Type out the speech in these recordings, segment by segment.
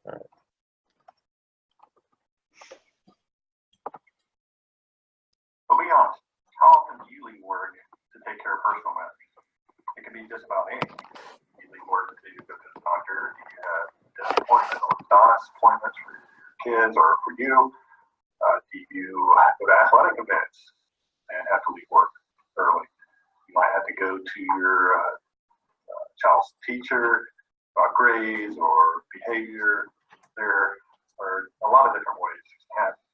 But be honest, how often do you leave work to take care of personal matters? It can be just about anything. You leave work to go to the doctor, you have dentist appointments or doctor's appointments for your kids or for you. Do you go to athletic events and have to leave work early? You might have to go to your child's teacher about grades or behavior. There are a lot of different ways it can happen.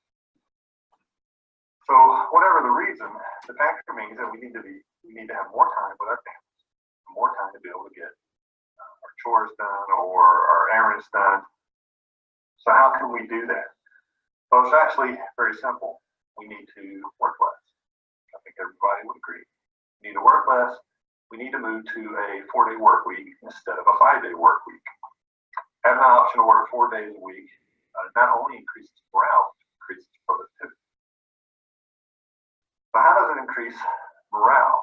So whatever the reason, the fact remains that we need to have more time with our families, more time to be able to get our chores done or our errands done. So how can we do that? Well, it's actually very simple. We need to work less. I think everybody would agree. We need to work less. We need to move to a 4-day work week instead of a 5-day work week. Having an option to work 4 days a week not only increases morale, it increases productivity. So how does it increase morale?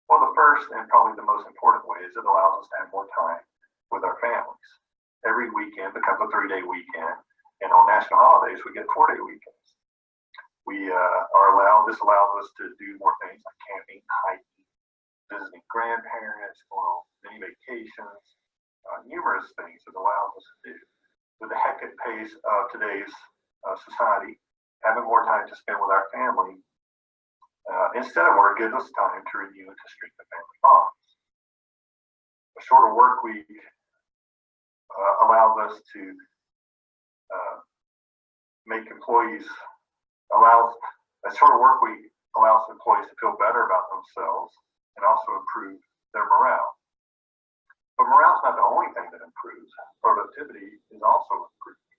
Well, the first and probably the most important way is it allows us to have more time with our families. Every weekend becomes a 3-day weekend, and on national holidays, we get 4-day weekends. This allows us to do more things like camping, hiking, visiting grandparents, going on many vacations, numerous things it allows us to do. With the hectic pace of today's society, having more time to spend with our family instead of work gives us time to renew and to strengthen family bonds. A shorter work week allows us to a shorter work week allows employees to feel better about themselves and also improve their morale. But morale is not the only thing that improves. Productivity is also improved.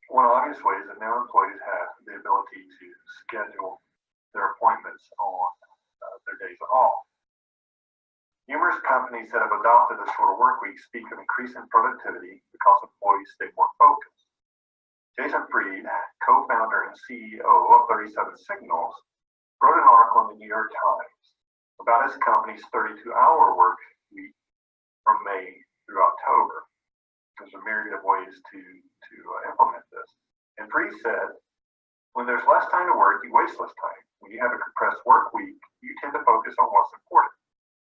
One obvious way is that now employees have the ability to schedule their appointments on their days off. Numerous companies that have adopted a shorter work week speak of increasing productivity because employees stay more focused. Jason Fried, co-founder and CEO of 37 Signals, wrote an article in the New York Times about his company's 32-hour work week from May through October. There's a myriad of ways to implement this. And Fried said, when there's less time to work, you waste less time. When you have a compressed work week, you tend to focus on what's important.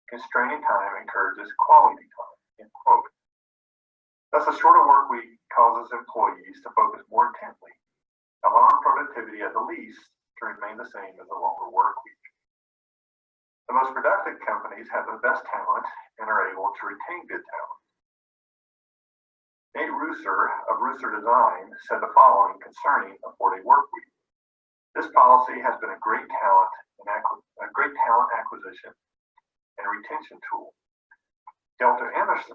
Constraining time encourages quality time, end quote. Thus, a shorter work week causes employees to focus more intently, allowing productivity at the least to remain the same as a longer work week. The most productive companies have the best talent and are able to retain good talent. Nate Russer of Russer Design said the following concerning a 4-day work week. This policy has been a great talent acquisition and retention tool. Delta Emerson,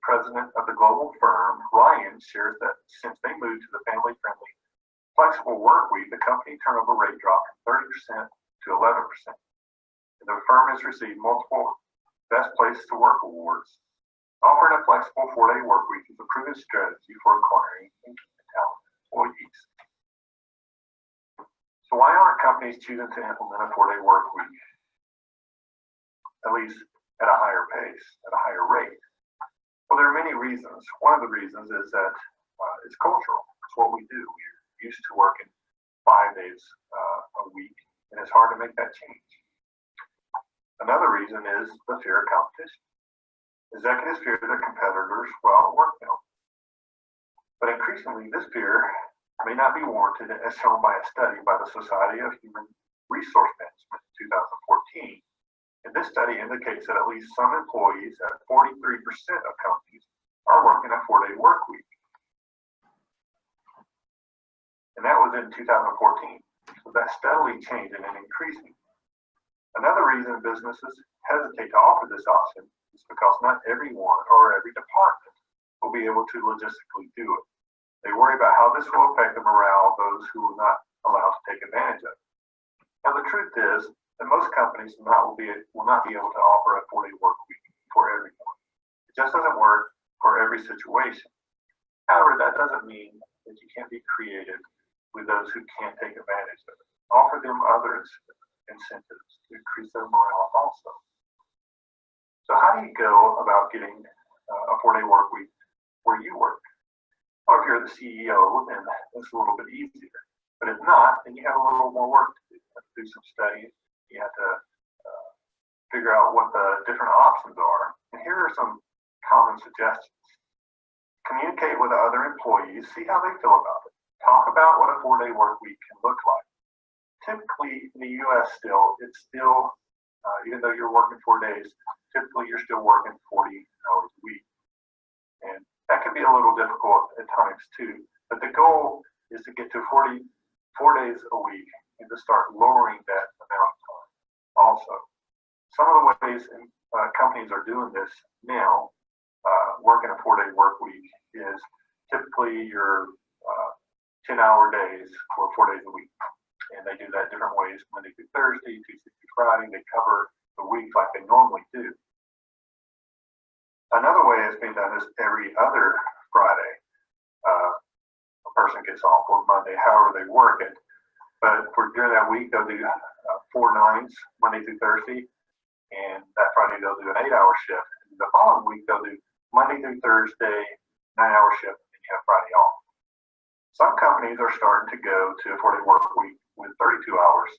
president of the global firm Ryan, shares that since they moved to the family-friendly flexible work week, the company turnover rate dropped from 30% to 11%. And the firm has received multiple Best Place to Work awards. Offering a flexible 4-day work week is a proven strategy for acquiring and keeping talented employees. So why aren't companies choosing to implement a 4-day work week, at least at a higher pace, at a higher rate? Well, there are many reasons. One of the reasons is that it's cultural. It's what we do. We're used to working 5 days a week, and it's hard to make that change. Another reason is the fear of competition. Executives fear their competitors will outwork them. But increasingly, this fear may not be warranted, as shown by a study by the Society of Human Resource Management in 2014. And this study indicates that at least some employees at 43% of companies are working a 4-day work week. And that was in 2014. So that's steadily changing and increasing. Another reason businesses hesitate to offer this option is because not everyone or every department will be able to logistically do it. They worry about how this will affect the morale of those who are not allowed to take advantage of it. Now, the truth is that most companies will not be able to offer a 4-day work week for everyone. It just doesn't work for every situation. However, that doesn't mean that you can't be creative with those who can't take advantage of it. Offer them other incentives to increase their morale also. So how do you go about getting a 4-day work week where where you work. Or if you're the CEO, then it's a little bit easier. But if not, then you have a little more work to do. You have to do some studying. You have to figure out what the different options are. And here are some common suggestions. Communicate with other employees, see how they feel about it. Talk about what a 4-day work week can look like. Typically in the US even though you're working 4 days, typically you're still working 40 hours a week. And that can be a little difficult at times too. But the goal is to get to 4 days a week and to start lowering that amount of time. Also, some of the ways companies are doing this now, working a 4-day work week, is typically your 10-hour days for 4 days a week. And they do that different ways, Monday through Thursday, Tuesday through Friday. They cover the week like they normally do. Another way it's being done is every other Friday, a person gets off, or Monday, however they work it. But during that week, they'll do 4 9s, Monday through Thursday, and that Friday they'll do an 8-hour shift. And the following week, they'll do Monday through Thursday, 9-hour shift, and you have Friday off. Some companies are starting to go to a 4-day work week with 32 hours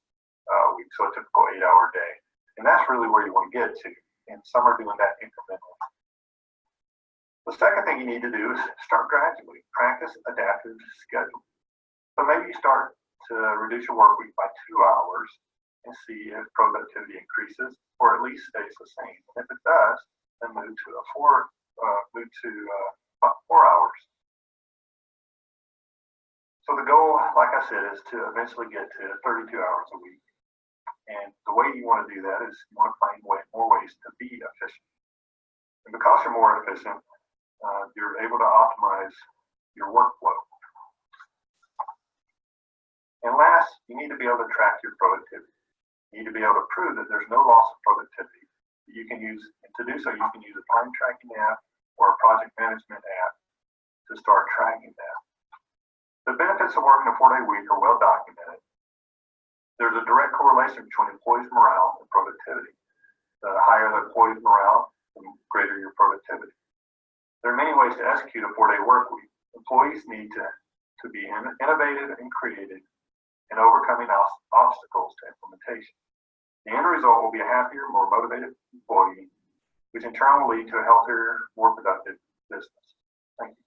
a week, so a typical 8-hour day. And that's really where you want to get to. And some are doing that incrementally. The second thing you need to do is start gradually. Practice adaptive scheduling. So maybe you start to reduce your work week by 2 hours and see if productivity increases or at least stays the same. And if it does, then move to 4 hours. So the goal, like I said, is to eventually get to 32 hours a week. And the way you want to do that is you want to find more ways to be efficient. And because you're more efficient, you're able to optimize your workflow. And last, you need to be able to track your productivity. You need to be able to prove that there's no loss of productivity. You can use, and to do so, you can use a time tracking app or a project management app to start tracking that. The benefits of working a 4-day week are well documented. There's a direct correlation between employees' morale and productivity. The higher the employees' morale, the greater your productivity. There are many ways to execute a 4-day work week. Employees need to be innovative and creative in overcoming obstacles to implementation. The end result will be a happier, more motivated employee, which in turn will lead to a healthier, more productive business. Thank you.